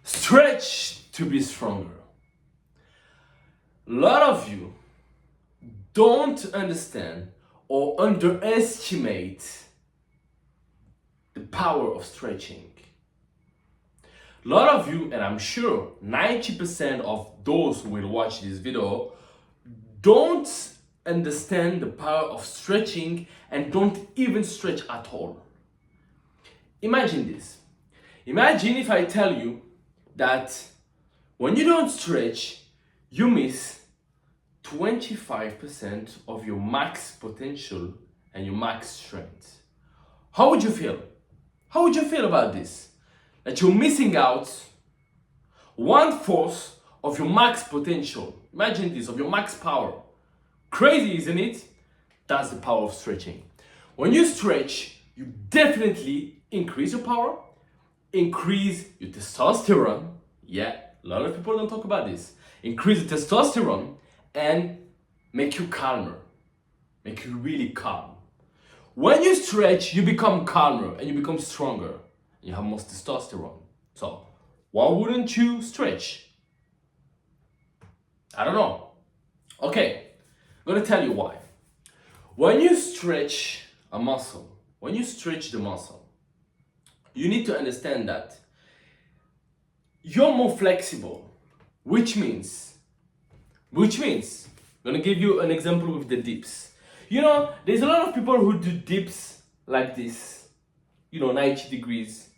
Stretch to be stronger. A lot of you don't understand or underestimate the power of stretching. A lot of you, and I'm sure 90% of those who will watch this video, don't understand the power of stretching and don't even stretch at all. Imagine this. Imagine if I tell you that when you don't stretch, you miss 25% of your max potential and your max strength. How would you feel? How would you feel about this? That you're missing out 1/4 of your max potential. Imagine this, of your max power. Crazy, isn't it? That's the power of stretching. When you stretch, you definitely increase your power, increase your testosterone. Yeah, a lot of people don't talk about this. Increase the testosterone and make you calmer, make you really calm. When you stretch, you become calmer and you become stronger. You have more testosterone. So, why wouldn't you stretch? I don't know. Okay, I'm gonna tell you why. When you stretch a muscle, when you stretch the muscle, you need to understand that you're more flexible, which means, I'm gonna give you an example with the dips. You know, there's a lot of people who do dips like this, 90 degrees,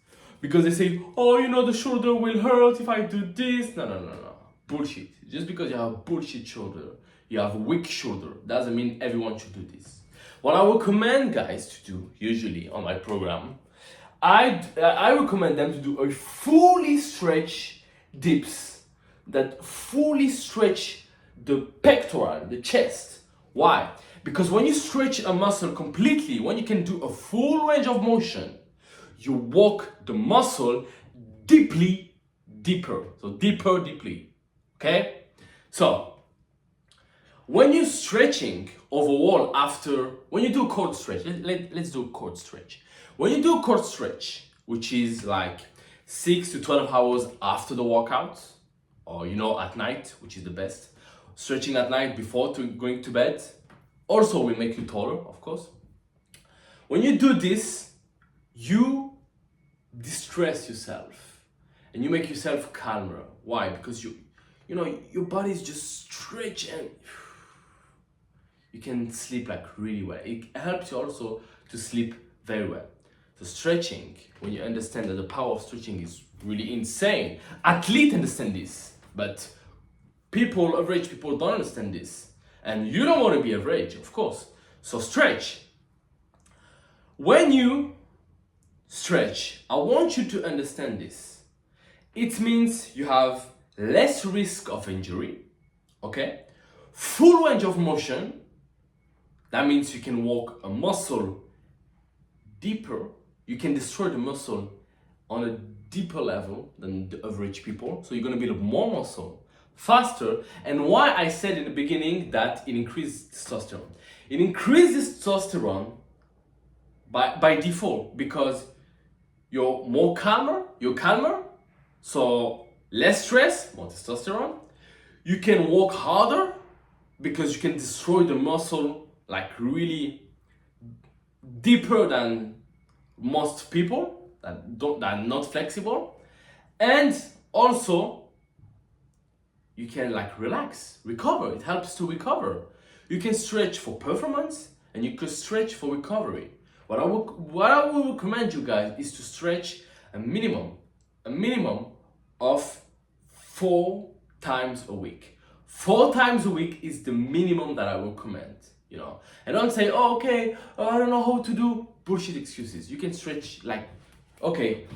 because they say, oh, the shoulder will hurt if I do this. No. Bullshit. Just because you have bullshit shoulder, you have a weak shoulder, doesn't mean everyone should do this. What I recommend guys to do, usually on my program, I recommend them to do a fully stretch dips that fully stretch the pectoral, the chest. Why? Because when you stretch a muscle completely, when you can do a full range of motion, you walk the muscle deeper. So deeply. Okay? So, when you're stretching overall when you do a core stretch, let's do a core stretch. When you do a core stretch, which is like 6 to 12 hours after the workout, or at night, which is the best, stretching at night before going to bed, also will make you taller, of course. When you do this, you distress yourself and you make yourself calmer. Why? Because your body is just stretching. You can sleep like really well. It helps you also to sleep very well. So stretching, when you understand that the power of stretching is really insane. Athletes understand this, but average people don't understand this. And you don't want to be average, of course. So stretch. When you stretch, I want you to understand this. It means you have less risk of injury, okay? Full range of motion. That means you can walk a muscle deeper. You can destroy the muscle on a deeper level than the average people. So you're gonna build more muscle faster. And why I said in the beginning that it increases testosterone. It increases testosterone by default because you're calmer, so less stress, more testosterone. You can walk harder because you can destroy the muscle like really deeper than most people that are not flexible. And also you can relax, recover. It helps to recover. You can stretch for performance and you can stretch for recovery. What I will recommend you guys is to stretch a minimum of 4 times a week. 4 times a week is the minimum that I recommend, And don't say, I don't know how to do. Bullshit excuses. You can stretch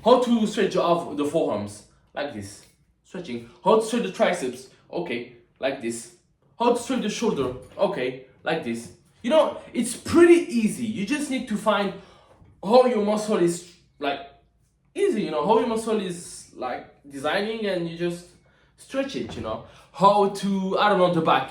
how to stretch the forearms? Like this. Stretching. How to stretch the triceps? Okay, like this. How to stretch the shoulder? Okay, like this. It's pretty easy. You just need to find how your muscle is easy, how your muscle is designing, and you just stretch it, How to,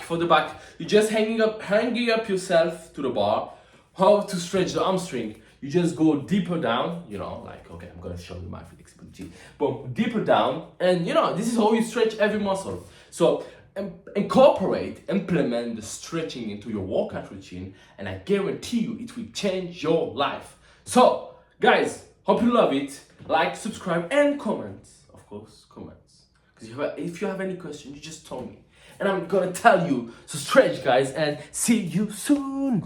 for the back, you just hanging up yourself to the bar. How to stretch the hamstring. you just go deeper down, like, okay, I'm gonna show you my flexibility, but deeper down, and this is how you stretch every muscle. So implement the stretching into your workout routine, and I guarantee you it will change your life. So, guys, hope you love it. Like, subscribe, and comment. Of course, comments. Because if you have any questions, you just tell me. And I'm gonna tell you. So stretch, guys, and see you soon.